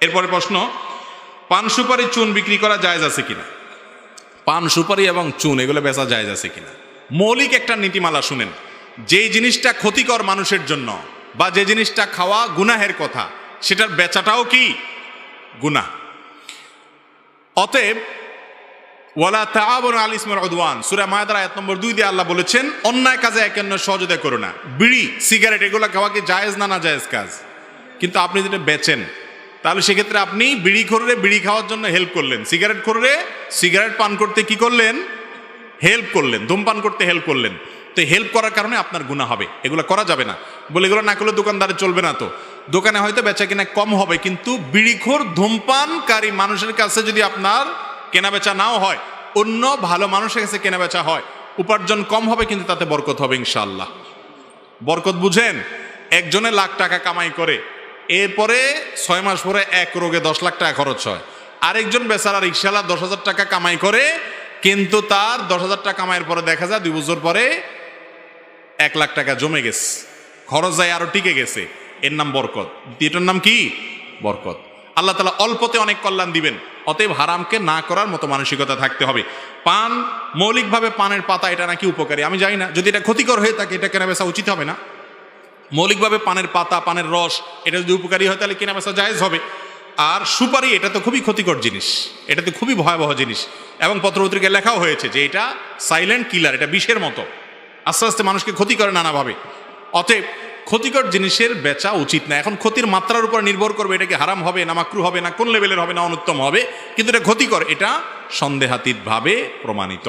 এরপরে প্রশ্ন, পান সুপারি চুন বিক্রি করা জায়েজ আছে কিনা? পান সুপারি এবং চুন এগুলো বেচা জায়েজ আছে কিনা? মৌলিক একটা নীতিমালা শুনেন, যেই জিনিসটা ক্ষতিকর মানুষের জন্য বা যে জিনিসটা খাওয়া গুনাহের কথা, সেটার বেচাটাও কি গুনাহ। অতএব ওয়ালা তাআবুনু আলাল ইসমি ওয়াল উদওয়ান, সূরা মায়েদার আয়াত নম্বর 2 দিয়ে আল্লাহ বলেছেন অন্যায় কাজে একে অন্যের সহযোগিতা করো না। বিড়ি সিগারেট এগুলো খাওয়া কি জায়েজ না জায়েজ কাজ? কিন্তু আপনি যেটা বেচেন, তাহলে সেক্ষেত্রে আপনি বিড়ি খোররে বিড়ি খাওয়ার জন্য হেল্প করলেন, সিগারেট খোররে সিগারেট পান করতে কি করলেন? হেল্প করলেন, ধূমপান করতে হেল্প করলেন। তো হেল্প করার কারণে আপনার গুনাহ হবে, এগুলো করা যাবে না। বলে এগুলো না করলে দোকানদারে চলবে না। তো দোকানে হয়তো বেচা কিনা কম হবে, কিন্তু বিড়িখোর ধূমপানকারী মানুষের কাছে যদি আপনার কেনা বেচা নাও হয়, অন্য ভালো মানুষের কাছে কেনা বেচা হয়, উপার্জন কম হবে কিন্তু তাতে বরকত হবে ইনশাআল্লাহ। বরকত বুঝেন? একজনে লাখ টাকা কামাই করে, এরপরে 6 মাস পরে এক রোগে 10 লাখ টাকা খরচ হয়। আরেকজন বেচারা রিক্সাওয়ালা 10,000 টাকা কামাই করে, কিন্তু তার 10,000 টাকা কামাইয়ের পরে দেখা যায় 2 বছর পরে 1 লাখ টাকা জমে গেছে, খরচ যায় আরো টিকে গেছে। এর নাম বরকত। এটার নাম কি? বরকত। আল্লাহ তাআলা অল্পতে অনেক কল্যাণ দিবেন। অতএব হারামকে না করার মতো মানসিকতা থাকতে হবে। পান, মৌলিকভাবে পানের পাতা এটা নাকি উপকারী, আমি জানি না। যদি এটা ক্ষতিকর হয়ে থাকে এটা কেনা বেচা উচিত হবে না। মৌলিকভাবে পানের পাতা, পানের রস এটা যদি উপকারী হয় তাহলে কেনা বেচা জায়েজ হবে। আর সুপারি এটা তো খুবই ক্ষতিকর জিনিস, এটা তো খুবই ভয়াবহ জিনিস, এবং পত্রপত্রিকায় লেখাও হয়েছে যে এটা সাইলেন্ট কিলার, এটা বিষের মতো, আস্তে আস্তে মানুষকে ক্ষতি করে নানাভাবে। অতএব ক্ষতিকর জিনিসের বেচা উচিত না। এখন ক্ষতির মাত্রার উপর নির্ভর করবে এটা কি হারাম হবে না মাকরু হবে না কোন লেভেলের হবে না অনুত্তম হবে, কিন্তু এটা ক্ষতিকর, এটা সন্দেহাতীতভাবে প্রমাণিত।